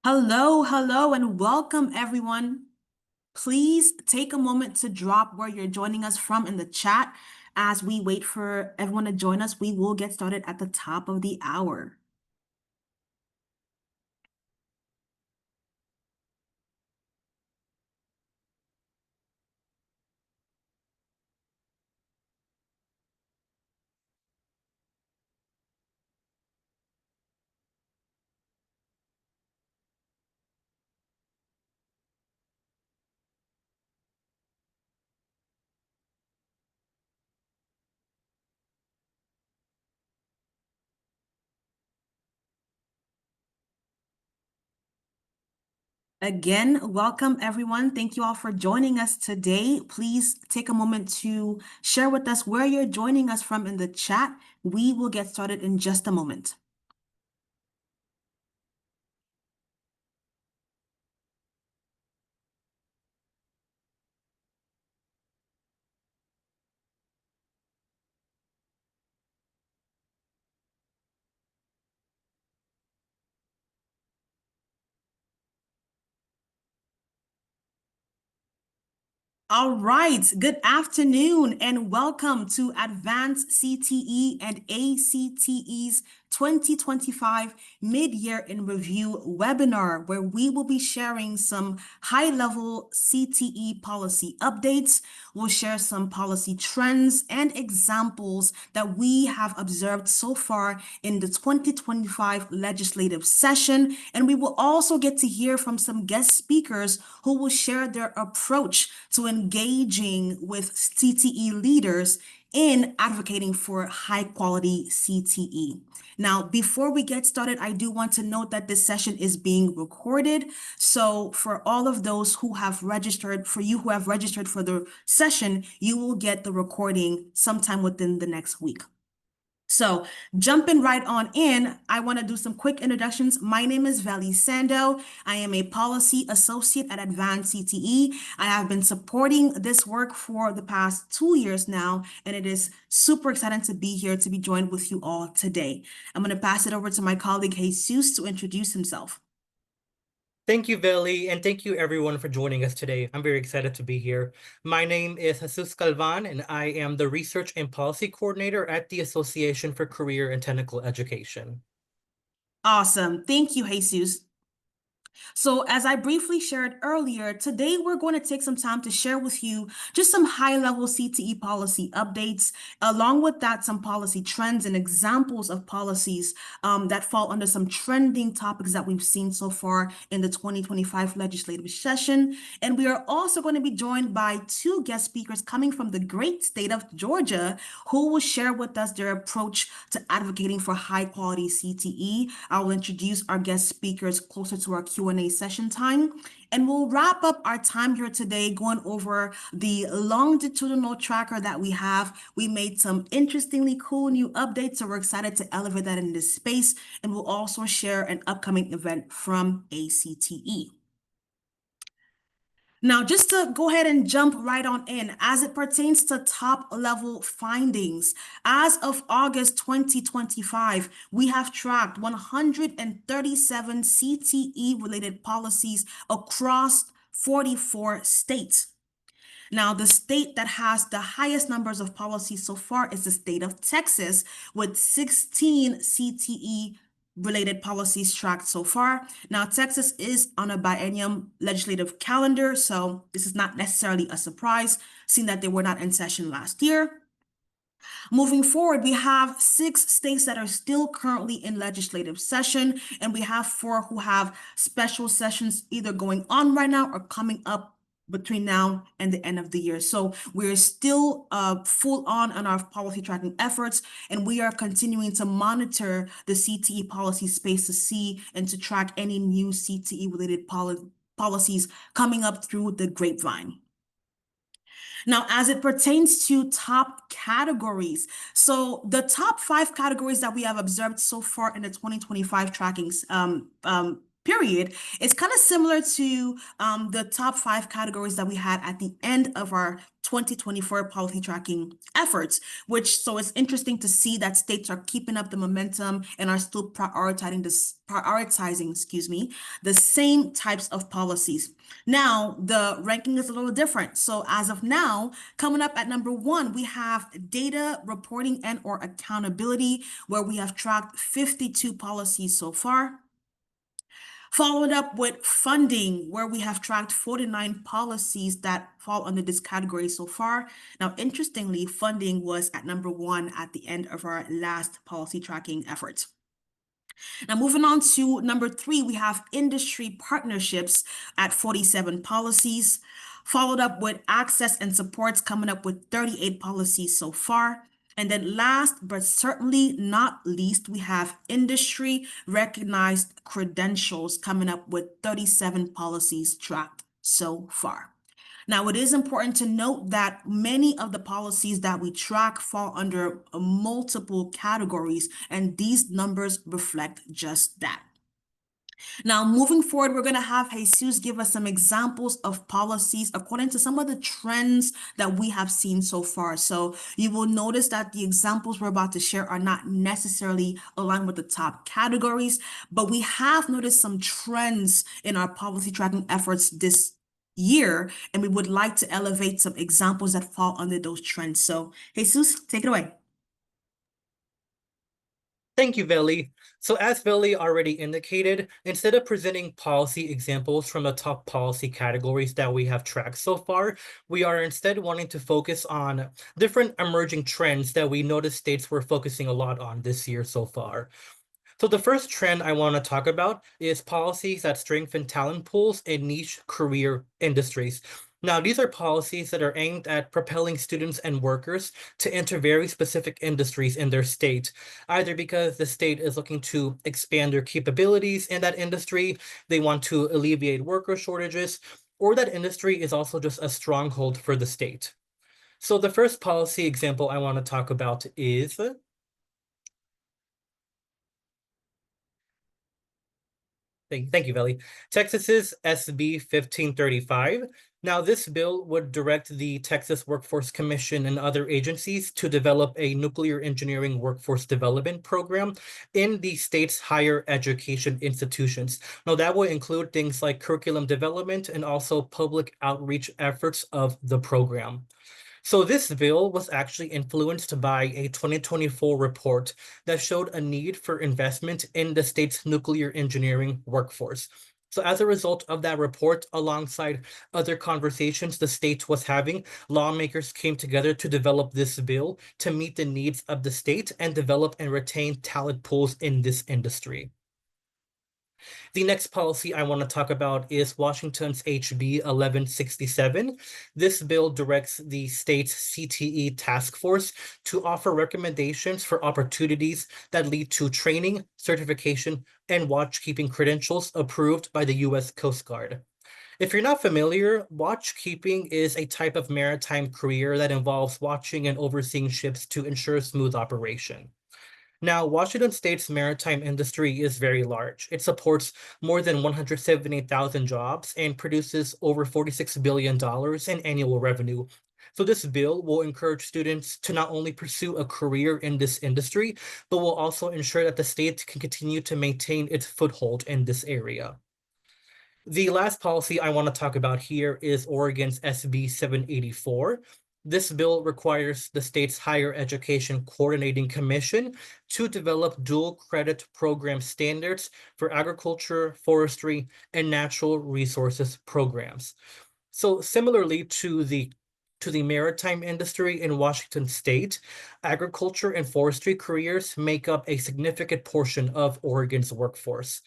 Hello, hello, and welcome everyone. Please take a moment to drop where you're joining us from in the chat. As we wait for everyone to join us, we will get started at the top of the hour. Again, welcome everyone. Thank you all for joining us today. Please take a moment to share with us where you're joining us from in the chat. We will get started in just a moment. All right, good afternoon and welcome to Advanced CTE and ACTE's 2025 Mid-Year in Review webinar, where we will be sharing some high-level CTE policy updates. We'll share some policy trends and examples that we have observed so far in the 2025 legislative session. And we will also get to hear from some guest speakers who will share their approach to engaging with CTE leaders in advocating for high quality CTE. Now, before we get started, I do want to note that this session is being recorded. So for all of those who have registered, for you who have registered for the session, you will get the recording sometime within the next week. So jumping right on in, I want to do some quick introductions. My name is Velie Sando. I am a policy associate at Advanced CTE. I have been supporting this work for the past 2 years now, and it is super exciting to be here to be joined with you all today. I'm going to pass it over to my colleague Jesus to introduce himself. Thank you, Velie, and thank you everyone for joining us today. I'm very excited to be here. My name is Galvan, and I am the Research and Policy Coordinator at the Association for Career and Technical Education. Awesome. Thank you, Jesus. So as I briefly shared earlier, today we're going to take some time to share with you just some high-level CTE policy updates, along with that, some policy trends and examples of policies that fall under some trending topics that we've seen so far in the 2025 legislative session. And we are also going to be joined by two guest speakers coming from the great state of Georgia, who will share with us their approach to advocating for high-quality CTE. I will introduce our guest speakers closer to our Q&A session time. And we'll wrap up our time here today going over the longitudinal tracker that we have. We made some interestingly cool new updates, so we're excited to elevate that in this space. And we'll also share an upcoming event from ACTE. Now, just to go ahead and jump right on in, as it pertains to top level findings, as of August 2025, we have tracked 137 CTE related policies across 44 states. Now, the state that has the highest numbers of policies so far is the state of Texas, with 16 CTE related policies tracked so far. Now, Texas is on a biennium legislative calendar, so this is not necessarily a surprise, seeing that they were not in session last year. Moving forward, we have 6 states that are still currently in legislative session, and we have 4 who have special sessions either going on right now or coming up between now and the end of the year. So we're still full on our policy tracking efforts, and we are continuing to monitor the CTE policy space to see and to track any new CTE related policies coming up through the grapevine. Now, as it pertains to top categories, so the top 5 categories that we have observed so far in the 2025 trackings period, it's kind of similar to the top 5 categories that we had at the end of our 2024 policy tracking efforts, so it's interesting to see that states are keeping up the momentum and are still prioritizing, excuse me, the same types of policies. Now, the ranking is a little different. So as of now, coming up at number 1, we have data reporting and or accountability, where we have tracked 52 policies so far. Followed up with funding, where we have tracked 49 policies that fall under this category so far. Now, interestingly, funding was at number 1 at the end of our last policy tracking efforts. Now, moving on to number 3, we have industry partnerships at 47 policies, followed up with access and supports coming up with 38 policies so far. And then last but certainly not least, we have industry recognized credentials coming up with 37 policies tracked so far. Now, it is important to note that many of the policies that we track fall under multiple categories, and these numbers reflect just that. Now, moving forward, we're going to have Jesus give us some examples of policies according to some of the trends that we have seen so far. So you will notice that the examples we're about to share are not necessarily aligned with the top categories, but we have noticed some trends in our policy tracking efforts this year, and we would like to elevate some examples that fall under those trends. So, Jesus, take it away. Thank you, Velie. So as Velie already indicated, instead of presenting policy examples from the top policy categories that we have tracked so far, we are instead wanting to focus on different emerging trends that we noticed states were focusing a lot on this year so far. So the first trend I want to talk about is policies that strengthen talent pools in niche career industries. Now, these are policies that are aimed at propelling students and workers to enter very specific industries in their state, either because the state is looking to expand their capabilities in that industry, they want to alleviate worker shortages, or that industry is also just a stronghold for the state. So the first policy example I want to talk about is Thank you, Velie. Texas's SB 1535. Now, this bill would direct the Texas Workforce Commission and other agencies to develop a nuclear engineering workforce development program in the state's higher education institutions. Now, that will include things like curriculum development and also public outreach efforts of the program. So this bill was actually influenced by a 2024 report that showed a need for investment in the state's nuclear engineering workforce. So as a result of that report, alongside other conversations the state was having, lawmakers came together to develop this bill to meet the needs of the state and develop and retain talent pools in this industry. The next policy I want to talk about is Washington's HB 1167. This bill directs the state's CTE task force to offer recommendations for opportunities that lead to training, certification, and watchkeeping credentials approved by the U.S. Coast Guard. If you're not familiar, watchkeeping is a type of maritime career that involves watching and overseeing ships to ensure smooth operation. Now, Washington State's maritime industry is very large. It supports more than 178,000 jobs and produces over $46 billion in annual revenue. So this bill will encourage students to not only pursue a career in this industry, but will also ensure that the state can continue to maintain its foothold in this area. The last policy I want to talk about here is Oregon's SB 784. This bill requires the state's Higher Education Coordinating Commission to develop dual credit program standards for agriculture, forestry, and natural resources programs. So similarly to the maritime industry in Washington State, agriculture and forestry careers make up a significant portion of Oregon's workforce.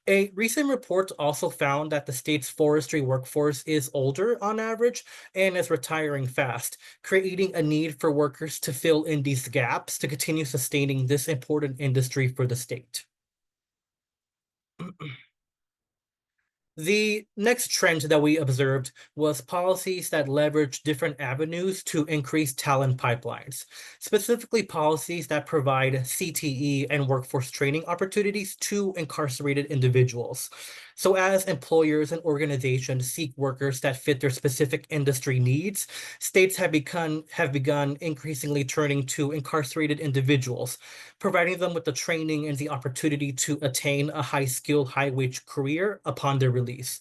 A recent report also found that the state's forestry workforce is older on average and is retiring fast, creating a need for workers to fill in these gaps to continue sustaining this important industry for the state. The next trend that we observed was policies that leverage different avenues to increase talent pipelines, specifically policies that provide CTE and workforce training opportunities to incarcerated individuals. So as employers and organizations seek workers that fit their specific industry needs, states have begun increasingly turning to incarcerated individuals, providing them with the training and the opportunity to attain a high-skilled, high-wage career upon their release.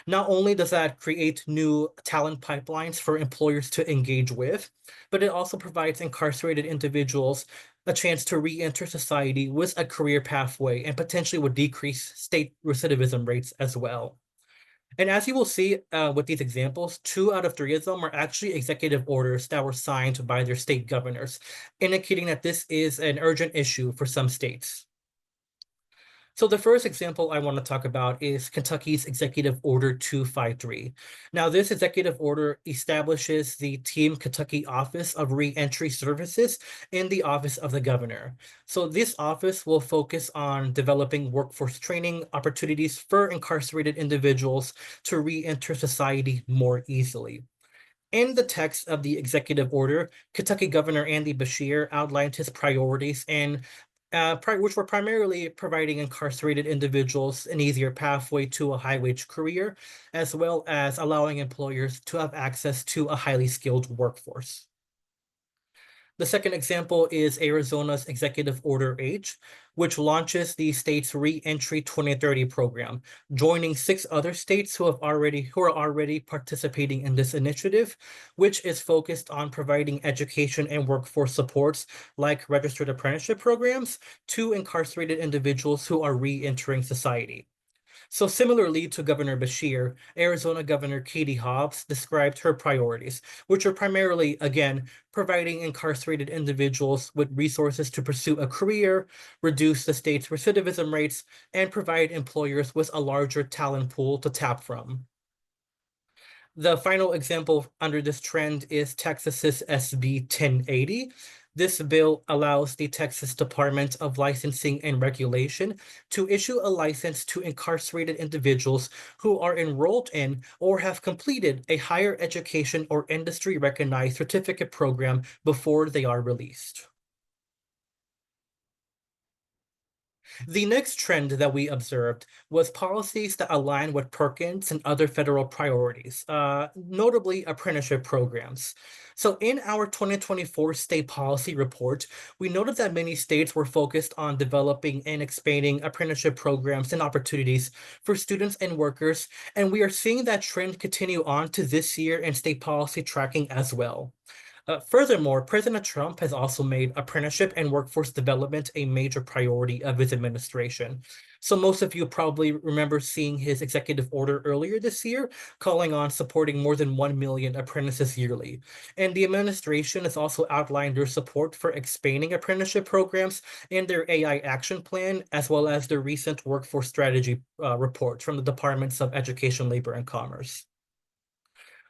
Not only does that create new talent pipelines for employers to engage with, but it also provides incarcerated individuals a chance to re-enter society with a career pathway and potentially would decrease state recidivism rates as well. And as you will see with these examples, 2 out of 3 of them are actually executive orders that were signed by their state governors, indicating that this is an urgent issue for some states. So the first example I want to talk about is Kentucky's Executive Order 253. Now, this executive order establishes the Team Kentucky Office of Reentry Services in the Office of the Governor. So this office will focus on developing workforce training opportunities for incarcerated individuals to reenter society more easily. In the text of the executive order, Kentucky Governor Andy Beshear outlined his priorities which were primarily providing incarcerated individuals an easier pathway to a high-wage career, as well as allowing employers to have access to a highly skilled workforce. The second example is Arizona's Executive Order H, which launches the state's Reentry 2030 program, joining 6 other states who are already participating in this initiative, which is focused on providing education and workforce supports like registered apprenticeship programs to incarcerated individuals who are re-entering society. So similarly to Governor Beshear, Arizona Governor Katie Hobbs described her priorities, which are primarily, again, providing incarcerated individuals with resources to pursue a career, reduce the state's recidivism rates, and provide employers with a larger talent pool to tap from. The final example under this trend is Texas's SB 1080. This bill allows the Texas Department of Licensing and Regulation to issue a license to incarcerated individuals who are enrolled in or have completed a higher education or industry recognized certificate program before they are released. The next trend that we observed was policies that align with Perkins and other federal priorities, notably apprenticeship programs. So in our 2024 state policy report, we noted that many states were focused on developing and expanding apprenticeship programs and opportunities for students and workers, and we are seeing that trend continue on to this year in state policy tracking as well. Furthermore, President Trump has also made apprenticeship and workforce development a major priority of his administration. So most of you probably remember seeing his executive order earlier this year, calling on supporting more than 1 million apprentices yearly. And the administration has also outlined their support for expanding apprenticeship programs in their AI action plan, as well as their recent workforce strategy report from the Departments of Education, Labor, and Commerce.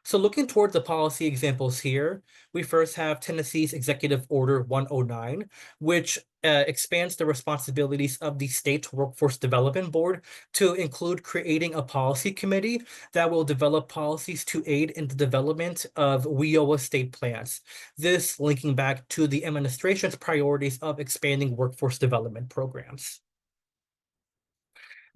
So looking toward the policy examples here, we first have Tennessee's Executive Order 109, which expands the responsibilities of the State Workforce Development Board to include creating a policy committee that will develop policies to aid in the development of WIOA state plans. This linking back to the administration's priorities of expanding workforce development programs.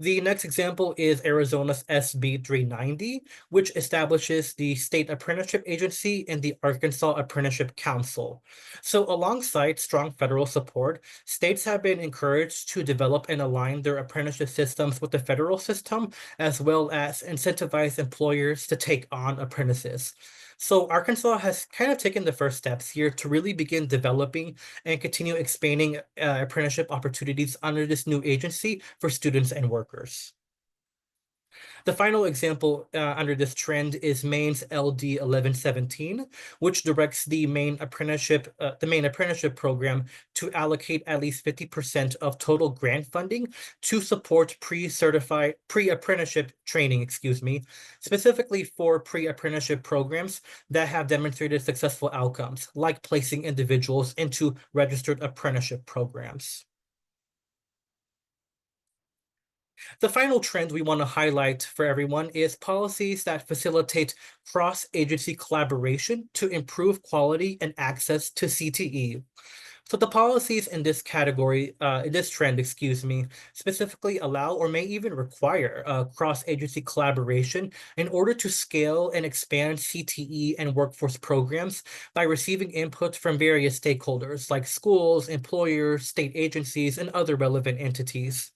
The next example is Arizona's SB 390, which establishes the State Apprenticeship Agency and the Arkansas Apprenticeship Council. So alongside strong federal support, states have been encouraged to develop and align their apprenticeship systems with the federal system, as well as incentivize employers to take on apprentices. So Arkansas has kind of taken the first steps here to really begin developing and continue expanding apprenticeship opportunities under this new agency for students and workers. The final example under this trend is Maine's LD 1117, which directs the Maine apprenticeship program to allocate at least 50% of total grant funding to support pre-apprenticeship training, specifically for pre-apprenticeship programs that have demonstrated successful outcomes, like placing individuals into registered apprenticeship programs. The final trend we want to highlight for everyone is policies that facilitate cross-agency collaboration to improve quality and access to CTE. So the policies in this category, in this trend, excuse me, specifically allow or may even require cross-agency collaboration in order to scale and expand CTE and workforce programs by receiving input from various stakeholders like schools, employers, state agencies, and other relevant entities.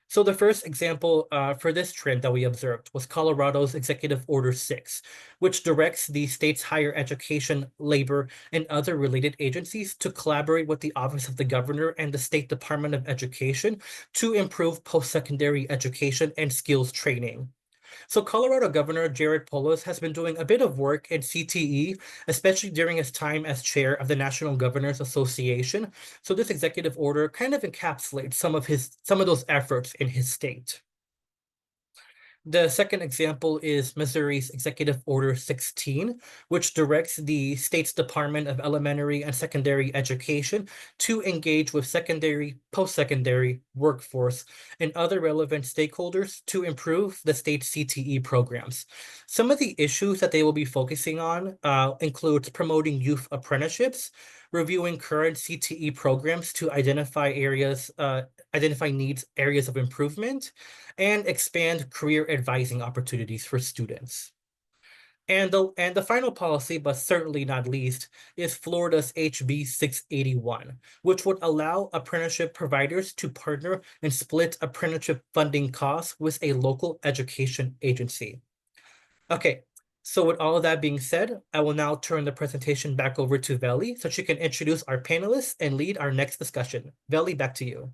So the first example for this trend that we observed was Colorado's Executive Order 6, which directs the state's higher education, labor, and other related agencies to collaborate with the Office of the Governor and the State Department of Education to improve post-secondary education and skills training. So Colorado Governor Jared Polis has been doing a bit of work in CTE, especially during his time as chair of the National Governors Association. So this executive order kind of encapsulates some of those efforts in his state. The second example is Missouri's Executive Order 16, which directs the state's Department of Elementary and Secondary Education to engage with secondary, post-secondary, workforce, and other relevant stakeholders to improve the state's CTE programs. Some of the issues that they will be focusing on include promoting youth apprenticeships, reviewing current CTE programs to identify needs, areas of improvement, and expand career advising opportunities for students. And the final policy, but certainly not least, is Florida's HB 681, which would allow apprenticeship providers to partner and split apprenticeship funding costs with a local education agency. Okay, so with all of that being said, I will now turn the presentation back over to Velie so she can introduce our panelists and lead our next discussion. Velie, back to you.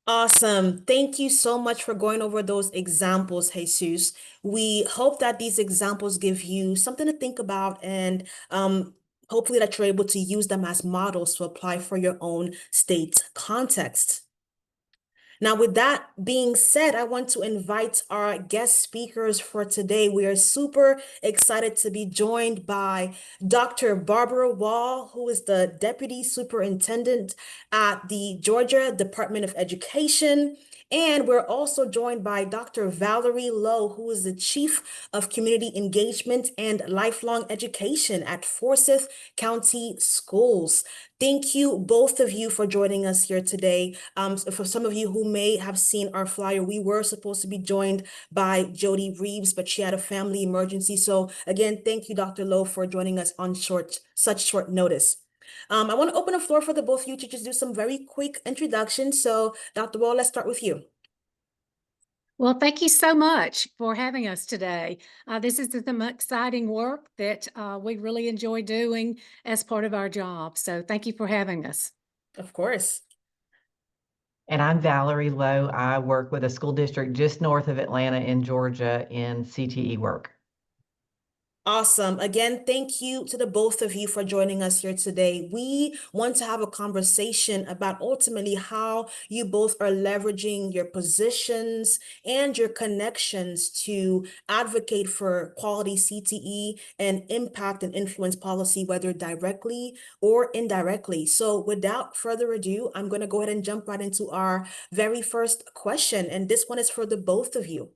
Awesome. Thank you so much for going over those examples, Jesus. We hope that these examples give you something to think about and hopefully that you're able to use them as models to apply for your own state context. Now, with that being said, I want to invite our guest speakers for today. We are super excited to be joined by Dr. Barbara Wall, who is the Deputy Superintendent at the Georgia Department of Education. And we're also joined by Dr. Valerie Lowe, who is the Chief of Community Engagement and Lifelong Education at Forsyth County Schools. Thank you, both of you, for joining us here today. For some of you who may have seen our flyer, we were supposed to be joined by Jody Reeves, but she had a family emergency. So again, thank you, Dr. Lowe, for joining us on such short notice. I want to open the floor for the both of you to just do some very quick introductions. So Dr. Wall, let's start with you. Well, thank you so much for having us today. This is some exciting work that we really enjoy doing as part of our job. So thank you for having us. Of course. And I'm Valerie Lowe. I work with a school district just north of Atlanta in Georgia in CTE work. Awesome. Again, thank you to the both of you for joining us here today. We want to have a conversation about ultimately how you both are leveraging your positions and your connections to advocate for quality CTE and impact and influence policy, whether directly or indirectly. So without further ado, I'm going to go ahead and jump right into our very first question. And this one is for the both of you.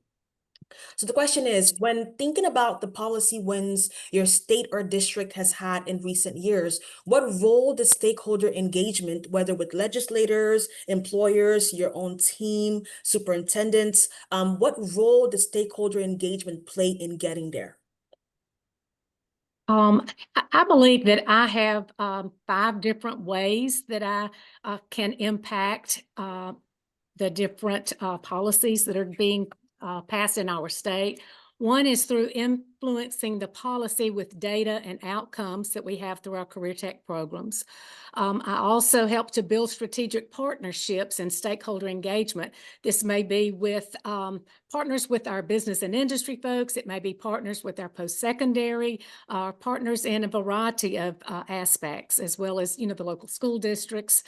So the question is, when thinking about the policy wins your state or district has had in recent years, what role does stakeholder engagement, whether with legislators, employers, your own team, superintendents, what role does stakeholder engagement play in getting there? I believe that I have 5 different ways that I can impact the different policies that are being passed in our state. One is through influencing the policy with data and outcomes that we have through our career tech programs. I also help to build strategic partnerships and stakeholder engagement. This may be with partners with our business and industry folks. It may be partners with our post-secondary, partners in a variety of aspects, as well as, the local school districts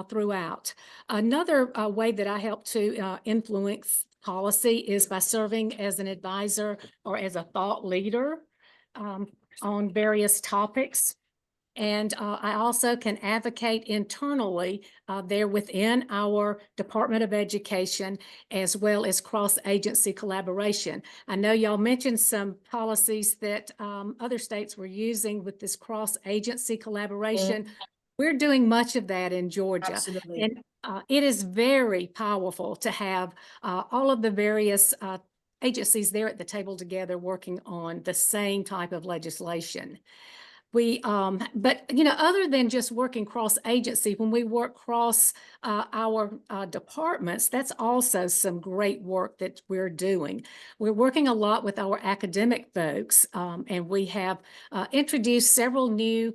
throughout. Another way that I help to influence policy is by serving as an advisor or as a thought leader on various topics. And I also can advocate internally there within our Department of Education, as well as cross-agency collaboration. I know y'all mentioned some policies that other states were using with this cross-agency collaboration. We're doing much of that in Georgia. Absolutely. And it is very powerful to have all of the various agencies there at the table together working on the same type of legislation. But other than just working cross agency, when we work cross our departments, that's also some great work that we're doing. We're working a lot with our academic folks, and we have introduced several new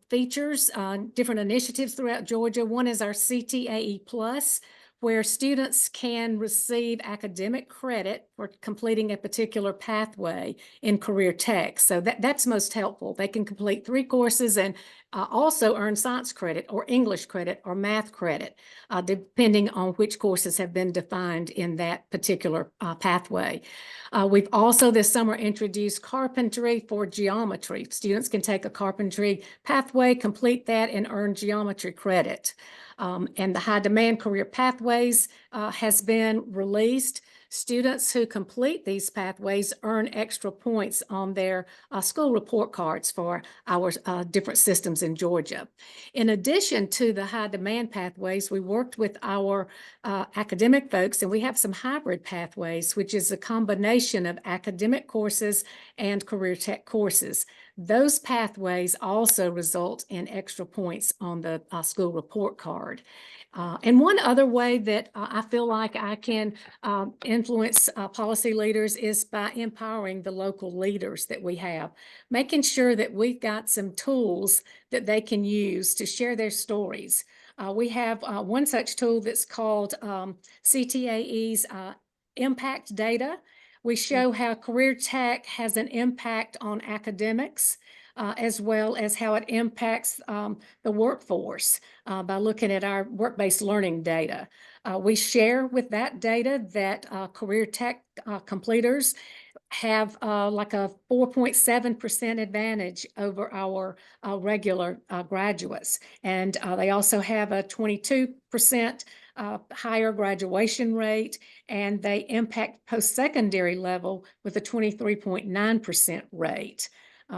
features, different initiatives throughout Georgia. One is our CTAE Plus, where students can receive academic credit for completing a particular pathway in career tech. So that's most helpful. They can complete 3 courses and also earn science credit or English credit or math credit, depending on which courses have been defined in that particular pathway. We've also this summer introduced carpentry for geometry. Students can take a carpentry pathway, complete that, and earn geometry credit. And the high demand career pathways has been released. Students who complete these pathways earn extra points on their school report cards for our different systems in Georgia. In addition to the high demand pathways, we worked with our academic folks, and we have some hybrid pathways, which is a combination of academic courses and career tech courses. Those pathways also result in extra points on the school report card. And one other way that I feel like I can influence policy leaders is by empowering the local leaders that we have, making sure that we've got some tools that they can use to share their stories. We have one such tool that's called CTAE's Impact Data. We show how career tech has an impact on academics, as well as how it impacts the workforce by looking at our work-based learning data. We share with that data that career tech completers have like a 4.7% advantage over our regular graduates. And they also have a 22% higher graduation rate, and they impact post-secondary level with a 23.9% rate.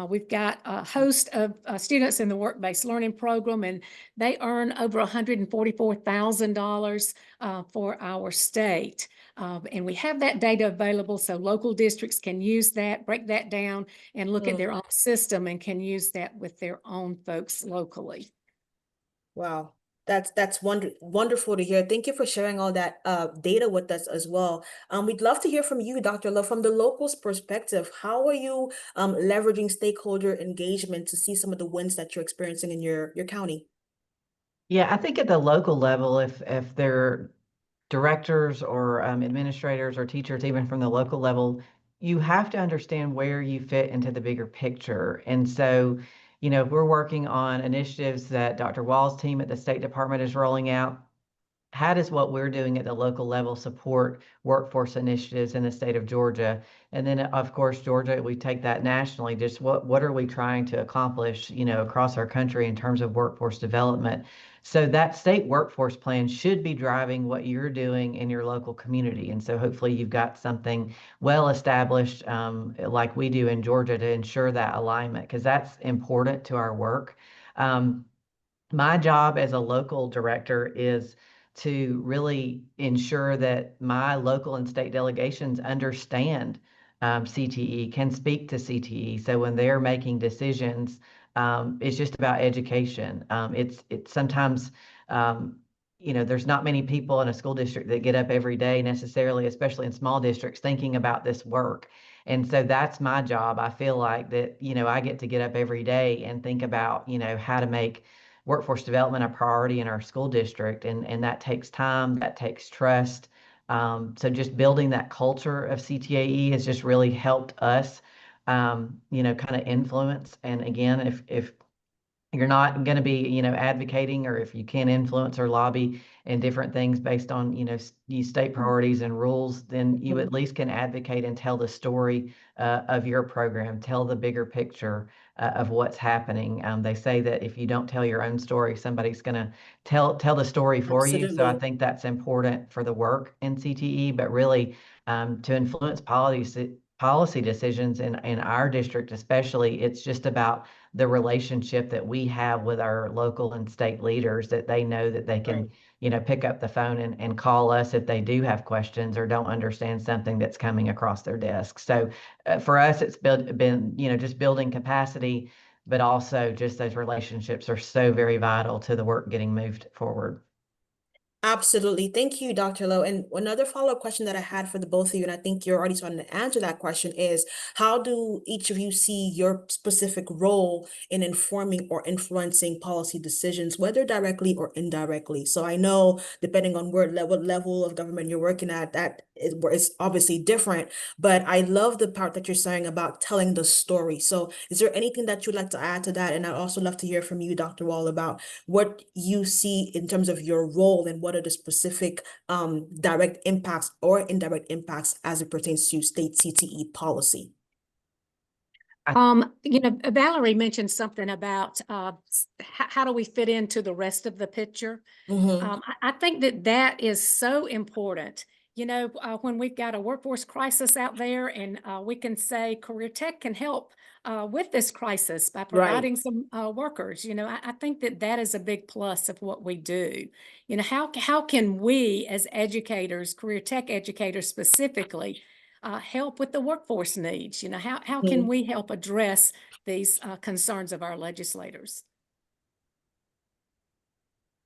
We've got a host of students in the work-based learning program, and they earn over $144,000 for our state. And we have that data available so local districts can use that, break that down, and look at their own system and can use that with their own folks locally. Wow. That's wonderful to hear. Thank you for sharing all that data with us as well. We'd love to hear from you, Dr. Love, from the locals' perspective. How are you leveraging stakeholder engagement to see some of the wins that you're experiencing in your county? Yeah, I think at the local level, if they're directors or administrators or teachers, even from the local level, you have to understand where you fit into the bigger picture. And so, if we're working on initiatives that Dr. Wall's team at the State Department is rolling out, how does what we're doing at the local level support workforce initiatives in the state of Georgia? And then, of course, Georgia, we take that nationally. Just what are we trying to accomplish, across our country in terms of workforce development? So that state workforce plan should be driving what you're doing in your local community. And so hopefully you've got something well established, like we do in Georgia, to ensure that alignment, because that's important to our work. My job as a local director is to really ensure that my local and state delegations understand CTE, can speak to CTE. So when they're making decisions, it's just about education. It's sometimes, there's not many people in a school district that get up every day necessarily, especially in small districts, thinking about this work. And so that's my job. I feel like that, I get to get up every day and think about, how to make workforce development a priority in our school district. And that takes time, that takes trust. So just building that culture of CTAE has just really helped us, kind of influence. And again, if you're not going to be, advocating, or if you can't influence or lobby in different these based on, state priorities and rules, then you at least can advocate and tell the story of your program, tell the bigger picture. of what's happening. They say that if you don't tell your own story, somebody's going to tell the story for you. So I Absolutely. think that's important for the work in CTE, but really to influence policy decisions in our district, especially, it's just about the relationship that we have with our local and state leaders, that they know that they can, Right. pick up the phone and call us if they do have questions or don't understand something that's coming across their desk. So for us, it's been, just building capacity, but also just those relationships are so very vital to the work getting moved forward. Absolutely. Thank you, Dr. Lowe. And another follow-up question that I had for the both of you, and I think you're already starting to answer that question, is how do each of you see your specific role in informing or influencing policy decisions, whether directly or indirectly? So I know depending on what level of government you're working at, that is obviously different, but I love the part that you're saying about telling the story. So is there anything that you'd like to add to that? And I'd also love to hear from you, Dr. Wall, about what you see in terms of your role and what are the specific direct impacts or indirect impacts as it pertains to state CTE policy. Valerie mentioned something about how do we fit into the rest of the picture. I think that is so important. When we've got a workforce crisis out there, and we can say Career Tech can help with this crisis by providing some workers. I think that is a big plus of what we do. How can we as educators, Career Tech educators specifically, help with the workforce needs? How can we help address these concerns of our legislators?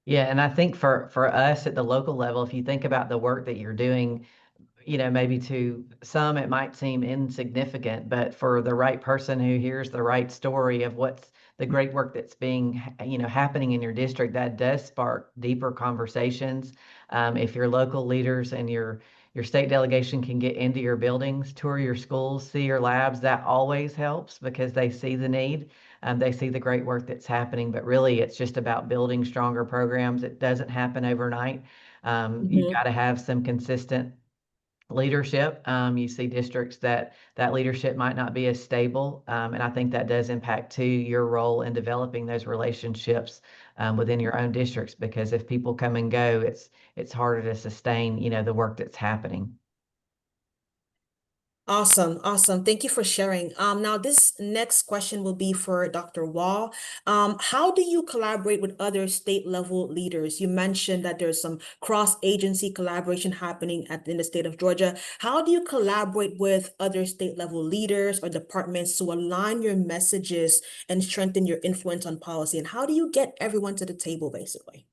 Yeah, and I think for us at the local level, if you think about the work that you're doing, maybe to some it might seem insignificant, but for the right person who hears the right story of what's the great work that's being, happening in your district, that does spark deeper conversations. If your local leaders and your state delegation can get into your buildings, tour your schools, see your labs, that always helps because they see the need. They see the great work that's happening, but really it's just about building stronger programs. It doesn't happen overnight. You've got to have some consistent leadership. You see districts that leadership might not be as stable. And I think that does impact too your role in developing those relationships within your own districts, because if people come and go, it's harder to sustain, the work that's happening. Awesome, awesome. Thank you for sharing. Now this next question will be for Dr. Wall. How do you collaborate with other state level leaders? You mentioned that there's some cross-agency collaboration happening in the state of Georgia. How do you collaborate with other state level leaders or departments to align your messages and strengthen your influence on policy? And how do you get everyone to the table, basically?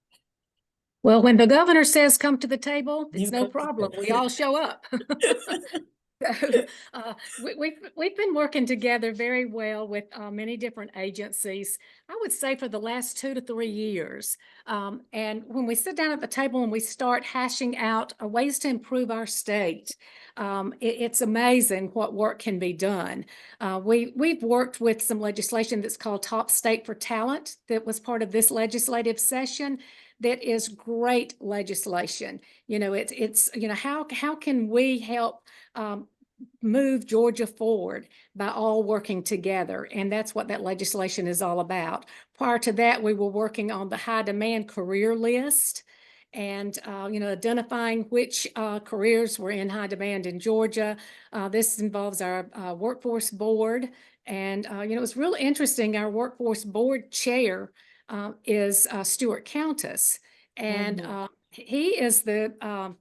Well, when the governor says come to the table, it's You no come to the problem. table. We all show up. So, we've been working together very well with many different agencies, I would say for the last 2 to 3 years. And when we sit down at the table and we start hashing out ways to improve our state, it's amazing what work can be done. We've worked with some legislation that's called Top State for Talent that was part of this legislative session. That is great legislation. It's how can we help move Georgia forward by all working together? And that's what that legislation is all about. Prior to that, we were working on the high demand career list and identifying which careers were in high demand in Georgia. This involves our workforce board. And it was really interesting. Our workforce board chair is Stuart Countess, and he is the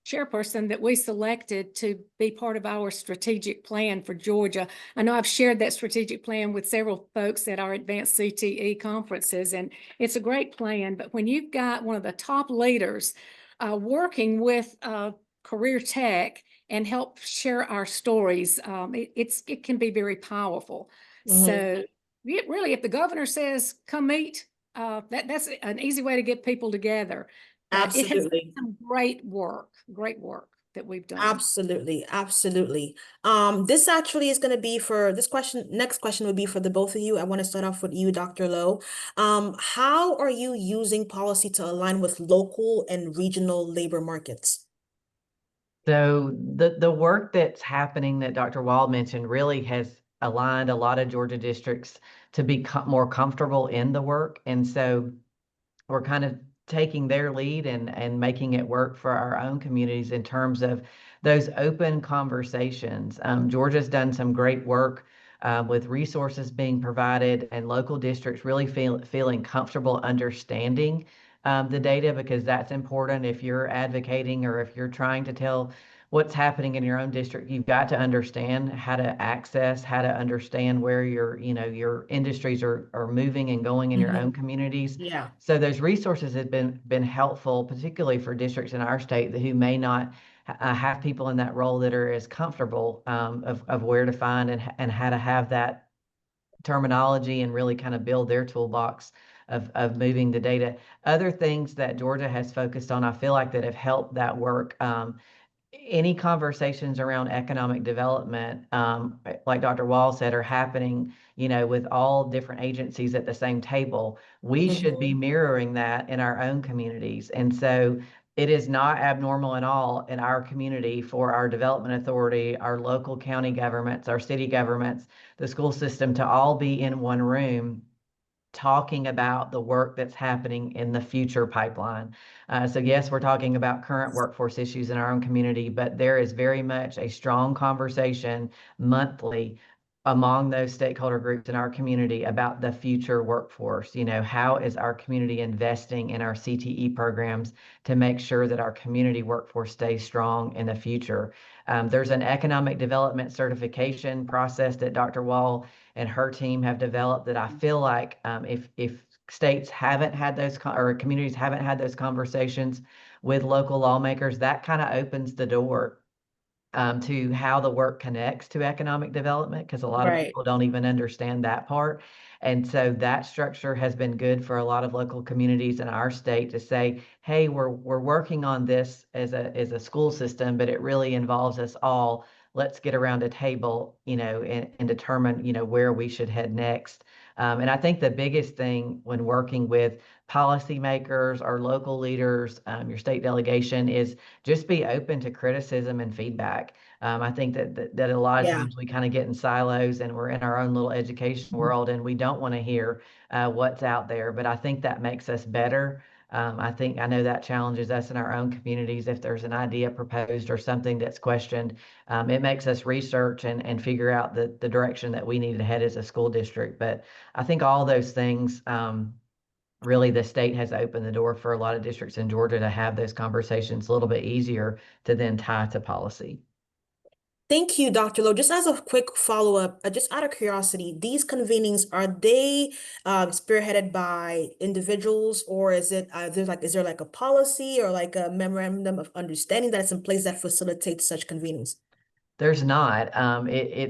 chairperson that we selected to be part of our strategic plan for Georgia. I know I've shared that strategic plan with several folks at our advanced CTE conferences, and it's a great plan. But when you've got one of the top leaders working with Career Tech and help share our stories, it can be very powerful. So really, if the governor says, come meet, that's an easy way to get people together. But it has been some great work that we've done. Absolutely, absolutely. This actually is going to be for this question. Next question would be for the both of you. I want to start off with you, Dr. Lowe. How are you using policy to align with local and regional labor markets? So the work that's happening that Dr. Wall mentioned really has aligned a lot of Georgia districts to be more comfortable in the work. And so we're kind of taking their lead and making it work for our own communities in terms of those open conversations. Georgia's done some great work with resources being provided and local districts really feeling comfortable understanding the data, because that's important. If you're advocating or if you're trying to tell what's happening in your own district, you've got to understand how to access, how to understand where your industries are moving and going in your own communities. Yeah. So those resources have been helpful, particularly for districts in our state who may not have people in that role that are as comfortable of where to find and how to have that terminology and really kind of build their toolbox of moving the data. Other things that Georgia has focused on, I feel like, that have helped that work. Any conversations around economic development, like Dr. Wall said, are happening, with all different agencies at the same table. We should be mirroring that in our own communities. And so it is not abnormal at all in our community for our development authority, our local county governments, our city governments, the school system to all be in one room talking about the work that's happening in the future pipeline. So yes, we're talking about current workforce issues in our own community, but there is very much a strong conversation monthly among those stakeholder groups in our community about the future workforce. How is our community investing in our CTE programs to make sure that our community workforce stays strong in the future? There's an economic development certification process that Dr. Wall and her team have developed that I feel like if states haven't had those or communities haven't had those conversations with local lawmakers, that kind of opens the door to how the work connects to economic development, because a lot of people don't even understand that part. And so that structure has been good for a lot of local communities in our state to say, hey, we're working on this as a school system, but it really involves us all. Let's get around a table, and determine, where we should head next. And I think the biggest thing when working with policymakers or local leaders, your state delegation, is just be open to criticism and feedback. I think that a lot of times we kind of get in silos and we're in our own little education world and we don't want to hear what's out there. But I think that makes us better. I know that challenges us in our own communities. If there's an idea proposed or something that's questioned, it makes us research and figure out the direction that we need to head as a school district. But I think all those things, really the state has opened the door for a lot of districts in Georgia to have those conversations a little bit easier to then tie to policy. Thank you, Dr. Lowe. Just as a quick follow-up, just out of curiosity, these convenings, are they spearheaded by individuals, or is it is there like a policy or like a memorandum of understanding that's in place that facilitates such convenings? There's not. There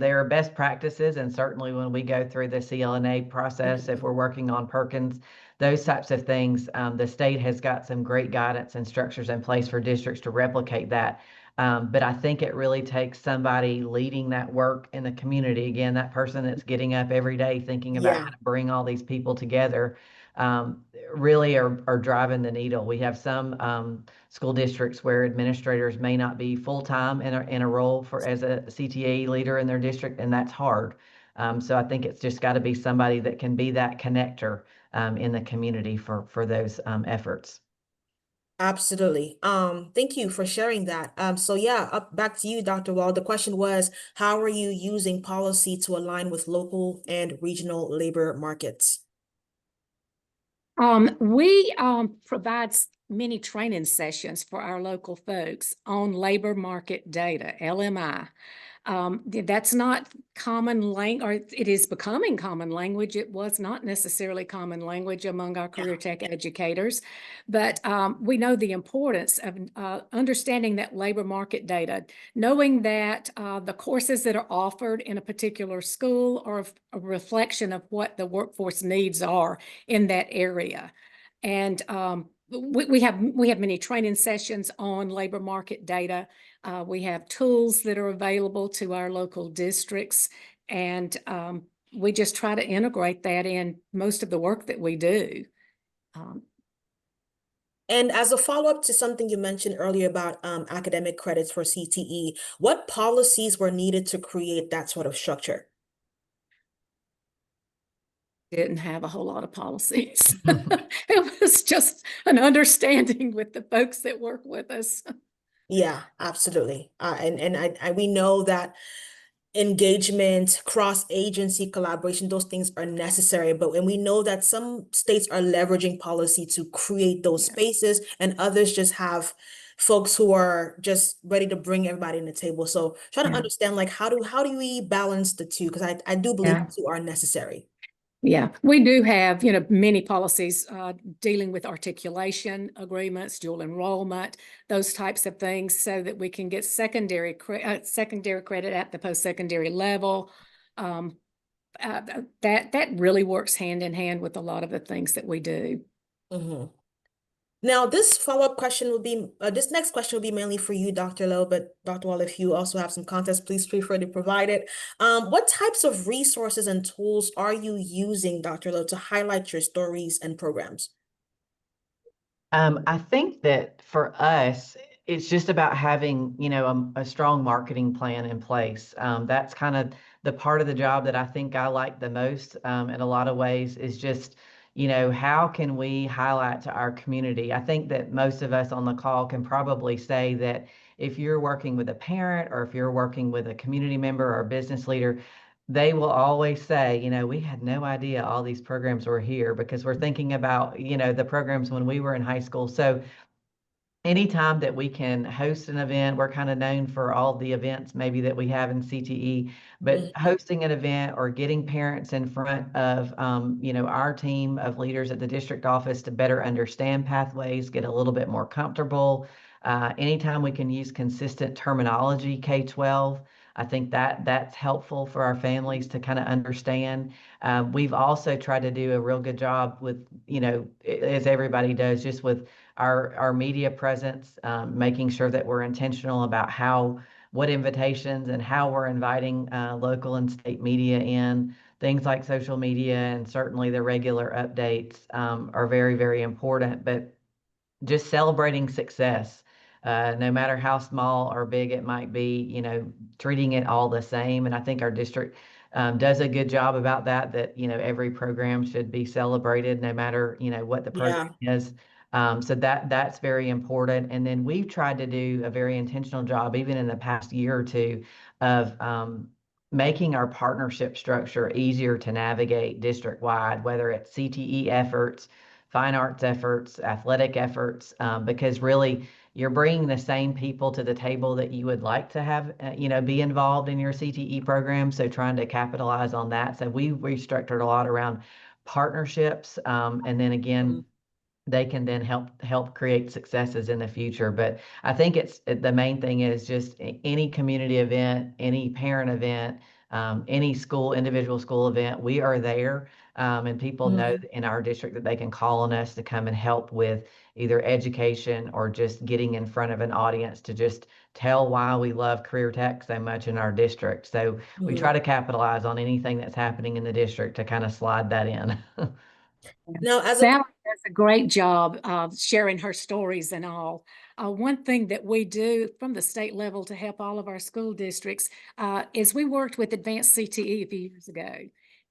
are best practices, and certainly when we go through the CLNA process, if we're working on Perkins, those types of things, the state has got some great guidance and structures in place for districts to replicate that. But I think it really takes somebody leading that work in the community. Again, that person that's getting up every day thinking about how to bring all these people together, really are driving the needle. We have some school districts where administrators may not be full-time in a role as a CTA leader in their district, and that's hard. So I think it's just got to be somebody that can be that connector in the community for those efforts. Absolutely. Thank you for sharing that. So yeah, back to you, Dr. Wall. The question was, how are you using policy to align with local and regional labor markets? We provide many training sessions for our local folks on labor market data, LMI. That's not common language, or it is becoming common language. It was not necessarily common language among our career tech educators, but we know the importance of understanding that labor market data, knowing that the courses that are offered in a particular school are a reflection of what the workforce needs are in that area. And we have many training sessions on labor market data. We have tools that are available to our local districts, and we just try to integrate that in most of the work that we do. And as a follow-up to something you mentioned earlier about academic credits for CTE, what policies were needed to create that sort of structure? Didn't have a whole lot of policies. It was just an understanding with the folks that work with us. Yeah, absolutely. We know that engagement, cross-agency collaboration, those things are necessary. But when we know that some states are leveraging policy to create those spaces, and others just have folks who are just ready to bring everybody in the table. So trying to Yeah. understand, like, how do we balance the two? Because I do believe Yeah. the two are necessary. Yeah, we do have, many policies dealing with articulation agreements, dual enrollment, those types of things, so that we can get secondary credit at the post-secondary level. That really works hand in hand with a lot of the things that we do. Mhm. Now, this follow-up question will be, this next question will be mainly for you, Dr. Lowe, but Dr. Wall, if you also have some context, please feel free to provide it. What types of resources and tools are you using, Dr. Lowe, to highlight your stories and programs? I think that for us, it's just about having, a strong marketing plan in place. That's kind of the part of the job that I think I like the most, in a lot of ways, is just, how can we highlight to our community? I think that most of us on the call can probably say that if you're working with a parent or if you're working with a community member or a business leader, they will always say, we had no idea all these programs were here, because we're thinking about, the programs when we were in high school. So anytime that we can host an event, we're kind of known for all the events maybe that we have in CTE, but hosting an event or getting parents in front of, our team of leaders at the district office to better understand pathways, get a little bit more comfortable. Anytime we can use consistent terminology, K-12, I think that that's helpful for our families to kind of understand. We've also tried to do a real good job with, as everybody does, just with our media presence, making sure that we're intentional about what invitations and how we're inviting local and state media in. Things like social media and certainly the regular updates are very, very important. But just celebrating success, no matter how small or big it might be, treating it all the same. And I think our district does a good job about that, every program should be celebrated no matter, what the program is. So that's very important. And then we've tried to do a very intentional job, even in the past year or two, of making our partnership structure easier to navigate district-wide, whether it's CTE efforts, fine arts efforts, athletic efforts, because really you're bringing the same people to the table that you would like to have, be involved in your CTE program. So trying to capitalize on that. So we restructured a lot around partnerships. And then again, they can then help create successes in the future. But I think the main thing is just any community event, any parent event, any individual school event, we are there. And people know in our district that they can call on us to come and help with either education or just getting in front of an audience to just tell why we love career tech so much in our district. So we try to capitalize on anything that's happening in the district to kind of slide that in. Now, Sally does a great job of sharing her stories and all. One thing that we do from the state level to help all of our school districts is we worked with Advanced CTE a few years ago.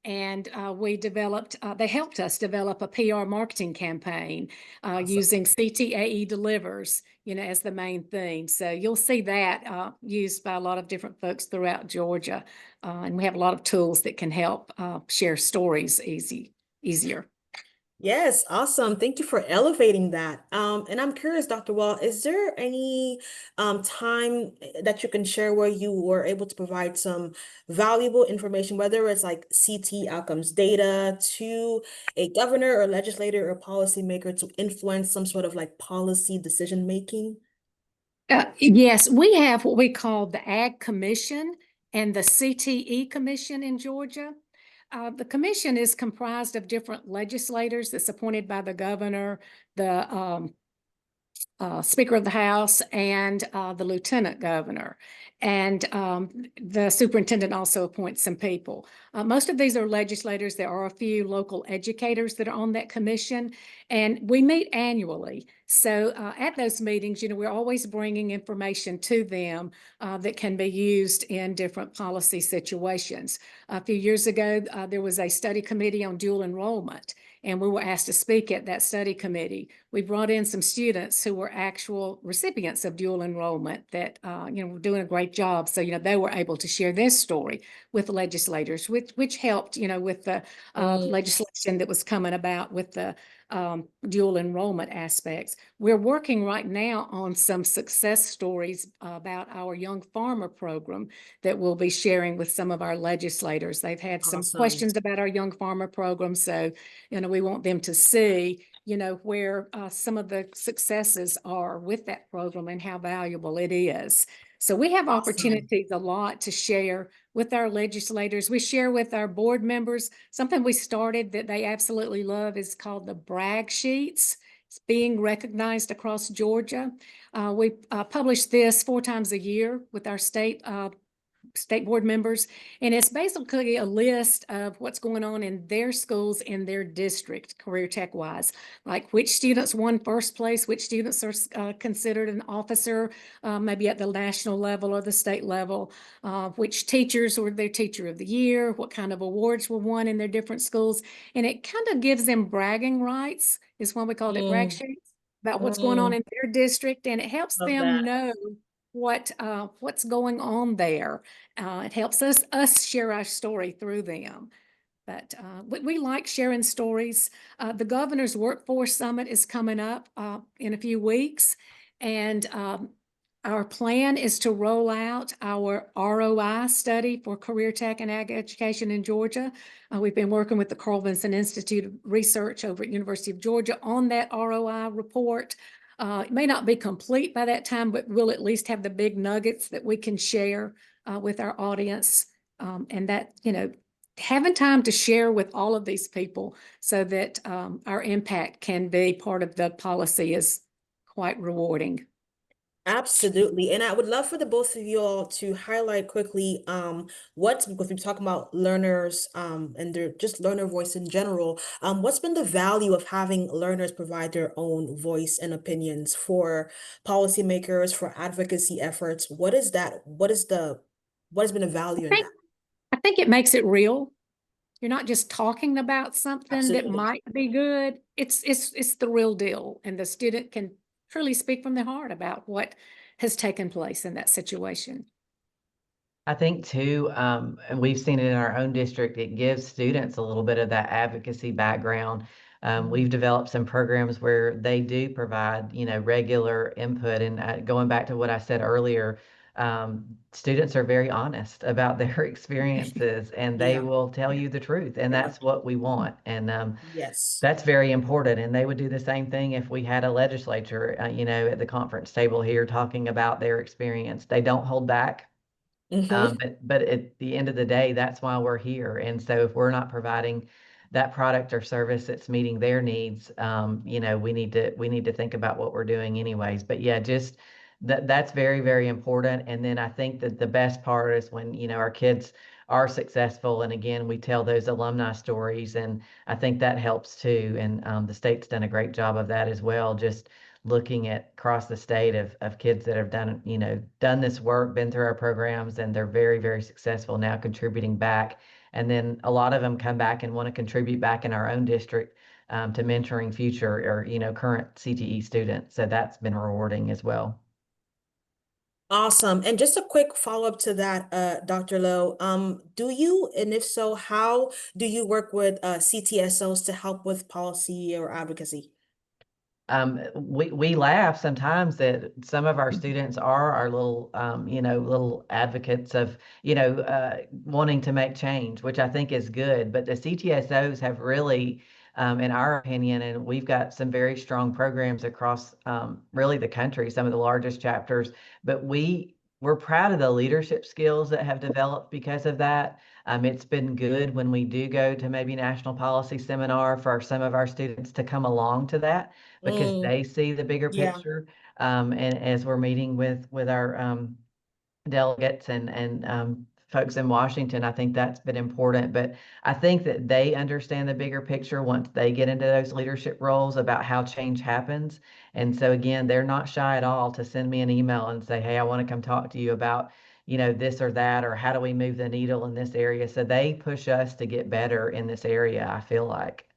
And they helped us develop a PR marketing campaign using CTAE Delivers, as the main thing. So you'll see that used by a lot of different folks throughout Georgia. And we have a lot of tools that can help share stories easier. Yes, awesome. Thank you for elevating that. And I'm curious, Dr. Wall, is there any time that you can share where you were able to provide some valuable information, whether it's like CT outcomes data to a governor or legislator or policymaker to influence some sort of like policy decision making? Yes, we have what we call the Ag Commission and the CTE Commission in Georgia. The commission is comprised of different legislators that's appointed by the governor, the Speaker of the House and the Lieutenant Governor. And the superintendent also appoints some people. Most of these are legislators. There are a few local educators that are on that commission, and we meet annually. So at those meetings, we're always bringing information to them that can be used in different policy situations. A few years ago, there was a study committee on dual enrollment, and we were asked to speak at that study committee. We brought in some students who were actual recipients of dual enrollment that, were doing a great job. So, they were able to share their story with the legislators, which helped, with the legislation that was coming about with the dual enrollment aspects. We're working right now on some success stories about our young farmer program that we'll be sharing with some of our legislators. They've had some Awesome. questions about our young farmer program. So, we want them to see, where some of the successes are with that program and how valuable it is. So we have opportunities a lot to share with our legislators. We share with our board members. Something we started that they absolutely love is called the brag sheets. It's being recognized across Georgia. We publish this 4 times a year with our state board members, and it's basically a list of what's going on in their schools in their district, career tech wise, like which students won first place, which students are considered an officer, maybe at the national level or the state level, which teachers were their teacher of the year, what kind of awards were won in their different schools. And it kind of gives them bragging rights, is why we called it brag sheets, about what's going on in their district, and it helps them know what's going on there. It helps us share our story through them. But we like sharing stories. The Governor's Workforce Summit is coming up in a few weeks, and our plan is to roll out our ROI study for career tech and ag education in Georgia. We've been working with the Carl Vinson Institute of Research over at University of Georgia on that ROI report. It may not be complete by that time, but we'll at least have the big nuggets that we can share with our audience. And that, having time to share with all of these people so that our impact can be part of the policy is quite rewarding. Absolutely. And I would love for the both of you all to highlight quickly because we're talking about learners and their just learner voice in general. What's been the value of having learners provide their own voice and opinions for policymakers, for advocacy efforts? What has been the value in that? I think it makes it real. You're not just talking about something that Absolutely. might be good. It's the real deal, and the student can truly speak from their heart about what has taken place in that situation. I think too, and we've seen it in our own district, it gives students a little bit of that advocacy background. We've developed some programs where they do provide, regular input. And going back to what I said earlier, students are very honest about their experiences, and they will tell you the truth. And that's what we want. And Yes. that's very important. And they would do the same thing if we had a legislature, at the conference table here talking about their experience. They don't hold back. But at the end of the day, that's why we're here. And so if we're not providing that product or service that's meeting their needs, we need to think about what we're doing anyways. But yeah, just that's very, very important. And then I think that the best part is when, our kids are successful. And again, we tell those alumni stories, and I think that helps too. And the state's done a great job of that as well. Just looking at across the state of kids that have done this work, been through our programs, and they're very, very successful now contributing back. And then a lot of them come back and want to contribute back in our own district to mentoring future or, current CTE students. So that's been rewarding as well. Awesome. And just a quick follow-up to that, Dr. Lowe, and if so, how do you work with CTSOs to help with policy or advocacy? We laugh sometimes that some of our students are our little, little advocates of, wanting to make change, which I think is good. But the CTSOs have really, in our opinion, and we've got some very strong programs across really the country, some of the largest chapters, but we we're proud of the leadership skills that have developed because of that. It's been good when we do go to maybe national policy seminar for some of our students to come along to that because they see the bigger Yeah. picture. And as we're meeting with our delegates and folks in Washington, I think that's been important. But I think that they understand the bigger picture once they get into those leadership roles about how change happens. And so again, they're not shy at all to send me an email and say, hey, I want to come talk to you about, this or that, or how do we move the needle in this area? So they push us to get better in this area, I feel like.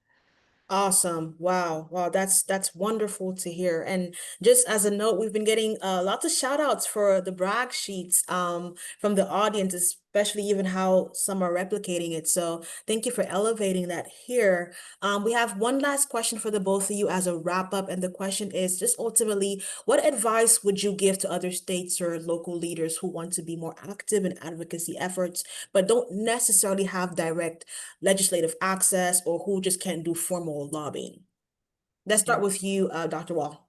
Awesome. Wow. Wow. That's wonderful to hear. And just as a note, we've been getting lots of shout outs for the brag sheets from the audience, especially even how some are replicating it. So thank you for elevating that here. We have one last question for the both of you as a wrap up. And the question is just ultimately, what advice would you give to other states or local leaders who want to be more active in advocacy efforts, but don't necessarily have direct legislative access or who just can't do formal lobbying? Let's start with you, Dr. Wall.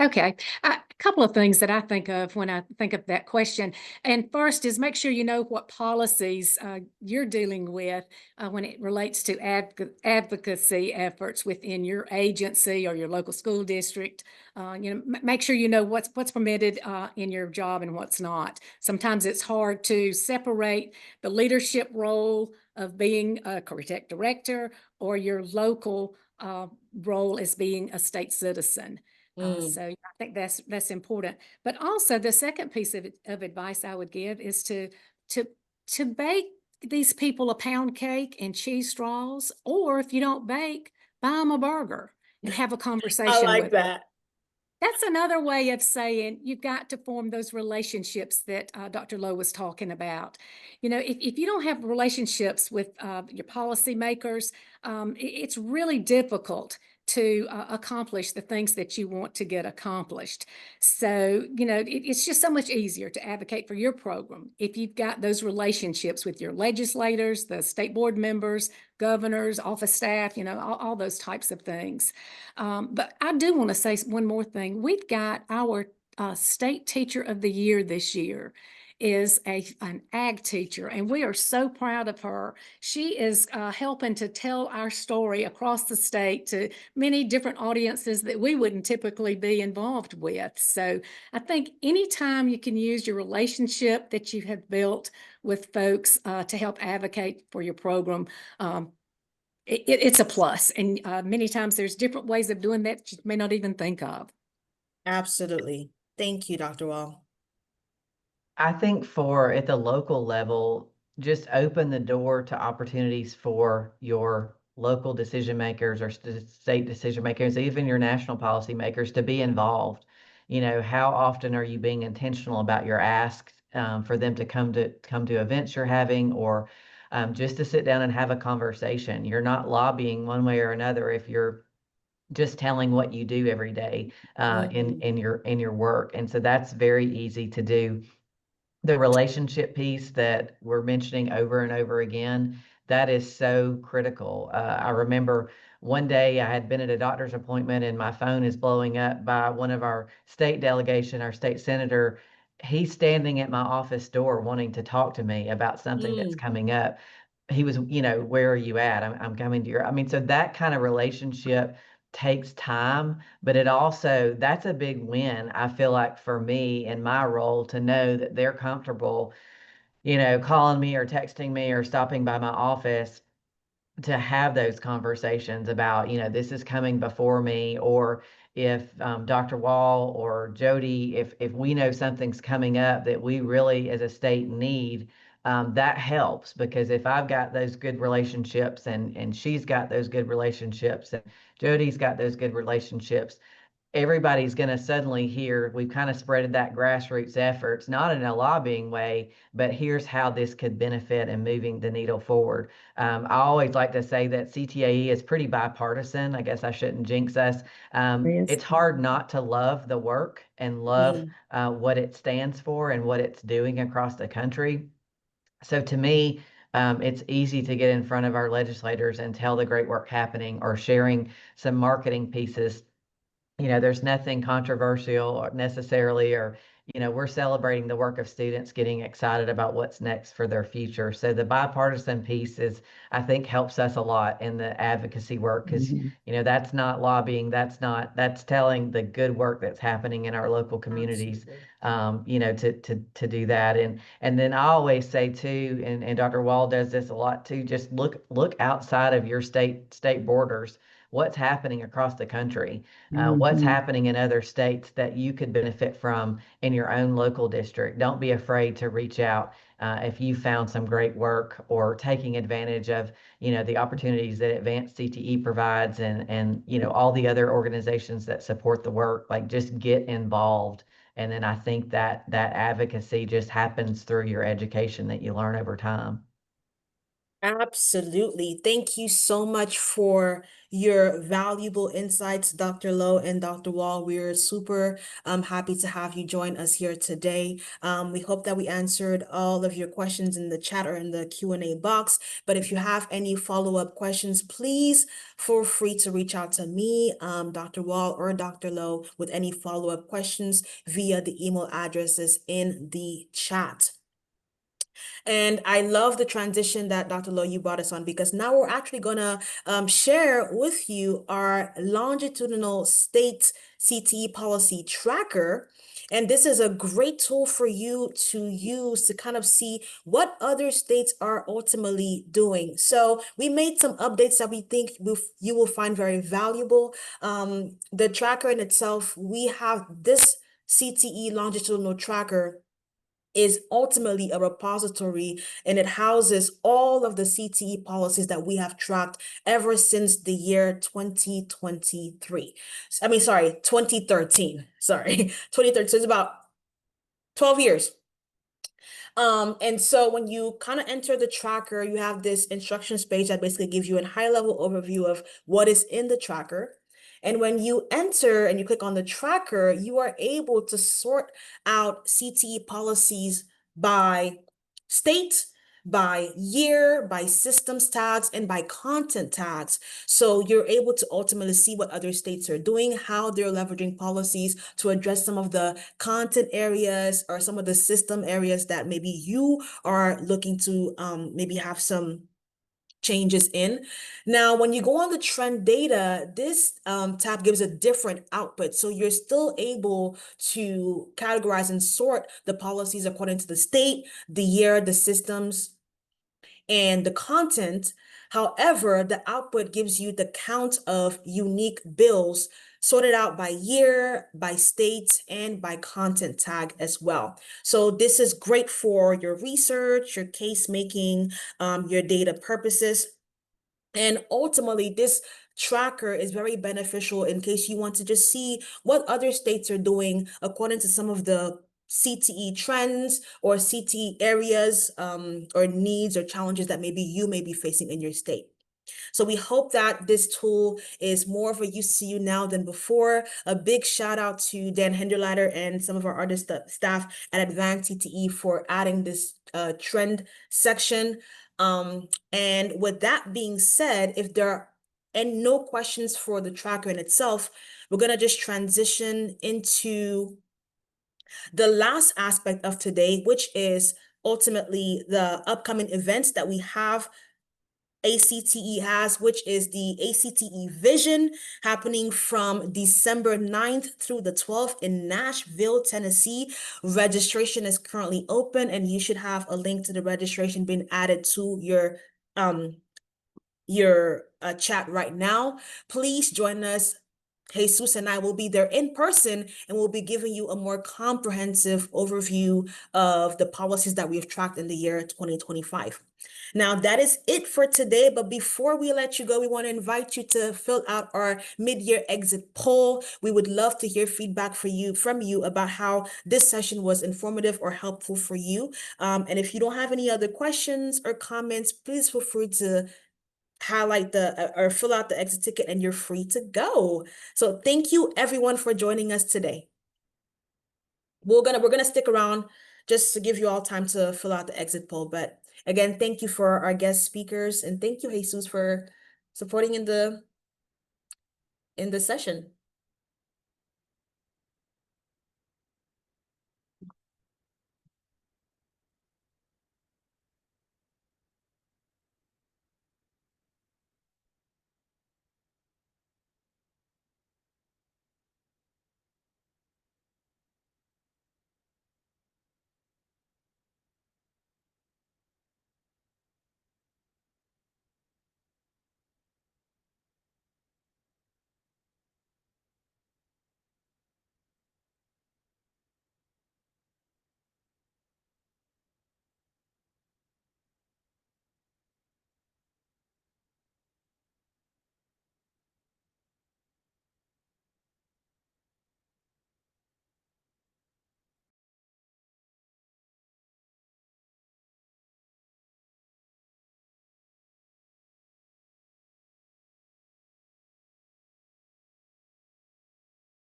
Okay, a couple of things that I think of when I think of that question. And first is make sure you know what policies you're dealing with when it relates to advocacy efforts within your agency or your local school district. Make sure you know what's permitted in your job and what's not. Sometimes it's hard to separate the leadership role of being a Cortec director or your local role as being a state citizen. So I think that's important. But also the second piece of advice I would give is to bake these people a pound cake and cheese straws, or if you don't bake, buy them a burger and have a conversation with them. that. That's another way of saying you've got to form those relationships that Dr. Lowe was talking about. If you don't have relationships with your policymakers, it's really difficult to accomplish the things that you want to get accomplished. So, it's just so much easier to advocate for your program if you've got those relationships with your legislators, the state board members, governors, office staff, all those types of things. But I do want to say one more thing. We've got our state teacher of the year this year is an ag teacher, and we are so proud of her. She is helping to tell our story across the state to many different audiences that we wouldn't typically be involved with. So I think anytime you can use your relationship that you have built with folks to help advocate for your program, it's a plus. And many times there's different ways of doing that you may not even think of. Absolutely. Thank you, Dr. Wall. I think at the local level, just open the door to opportunities for your local decision makers or state decision makers, even your national policy makers to be involved. How often are you being intentional about your asks for them to come to events you're having or just to sit down and have a conversation? You're not lobbying one way or another if you're just telling what you do every day in your work. And so that's very easy to do. The relationship piece that we're mentioning over and over again, that is so critical. I remember one day I had been at a doctor's appointment and my phone is blowing up by one of our state delegation, our state senator. He's standing at my office door wanting to talk to me about something that's coming up. He was, where are you at? I'm coming to so that kind of relationship takes time, but that's a big win. I feel like for me in my role to know that they're comfortable, calling me or texting me or stopping by my office to have those conversations about, this is coming before me, or if Dr. Wall or Jody, if we know something's coming up that we really as a state need, that helps because if I've got those good relationships and she's got those good relationships and Jody's got those good relationships, everybody's going to suddenly hear we've kind of spreaded that grassroots efforts, not in a lobbying way, but here's how this could benefit in moving the needle forward. I always like to say that CTAE is pretty bipartisan. I guess I shouldn't jinx us. It's hard not to love the work and love what it stands for and what it's doing across the country. So to me, it's easy to get in front of our legislators and tell the great work happening or sharing some marketing pieces there's nothing controversial or necessarily, or, we're celebrating the work of students getting excited about what's next for their future. So the bipartisan piece I think, helps us a lot in the advocacy work, because, that's not lobbying, that's telling the good work that's happening in our local communities, to do that. And then I always say too, and Dr. Wall does this a lot too, just look outside of your state borders. What's happening across the country? What's happening in other states that you could benefit from in your own local district? Don't be afraid to reach out if you found some great work, or taking advantage of, the opportunities that Advanced CTE provides, and all the other organizations that support the work. Like, just get involved. And then I think that advocacy just happens through your education that you learn over time. Absolutely. Thank you so much for your valuable insights, Dr. Lowe and Dr. Wall. We're super happy to have you join us here today. We hope that we answered all of your questions in the chat or in the Q&A box. But if you have any follow-up questions, please feel free to reach out to me, Dr. Wall or Dr. Lowe, with any follow-up questions via the email addresses in the chat. And I love the transition that Dr. Lowe, you brought us on, because now we're actually going to share with you our longitudinal state CTE policy tracker. And this is a great tool for you to use to kind of see what other states are ultimately doing. So we made some updates that we think you will find very valuable. The tracker in itself, we have this CTE longitudinal tracker is ultimately a repository, and it houses all of the CTE policies that we have tracked ever since the year 2023. I mean, sorry, 2013. Sorry, 2013. So it's about 12 years. And so when you kind of enter the tracker, you have this instructions page that basically gives you a high-level overview of what is in the tracker. And when you enter and you click on the tracker, you are able to sort out CTE policies by state, by year, by systems tags, and by content tags. So you're able to ultimately see what other states are doing, how they're leveraging policies to address some of the content areas or some of the system areas that maybe you are looking to maybe have some changes in. Now, when you go on the trend data, this tab gives a different output. So you're still able to categorize and sort the policies according to the state, the year, the systems, and the content. However, the output gives you the count of unique bills sorted out by year, by state, and by content tag as well. So this is great for your research, your case making, your data purposes. And ultimately, this tracker is very beneficial in case you want to just see what other states are doing according to some of the CTE trends or CTE areas or needs or challenges that maybe you may be facing in your state. So we hope that this tool is more of a use to you now than before. A big shout out to Dan Henderleiter and some of our other staff at Advanced CTE for adding this trend section. And with that being said, if there are no questions for the tracker in itself, we're going to just transition into the last aspect of today, which is ultimately the upcoming events that we have ACTE has, which is the ACTE Vision, happening from December 9th through the 12th in Nashville, Tennessee. Registration is currently open, and you should have a link to the registration being added to your chat right now. Please join us. Jesus and I will be there in person, and we'll be giving you a more comprehensive overview of the policies that we have tracked in the year 2025. Now, that is it for today. But before we let you go, we want to invite you to fill out our mid-year exit poll. We would love to hear feedback from you about how this session was informative or helpful for you. And if you don't have any other questions or comments, please feel free to highlight or fill out the exit ticket, and you're free to go. So thank you everyone for joining us today. We're gonna stick around just to give you all time to fill out the exit poll. But again, thank you for our guest speakers, and thank you, Jesus, for supporting in the session.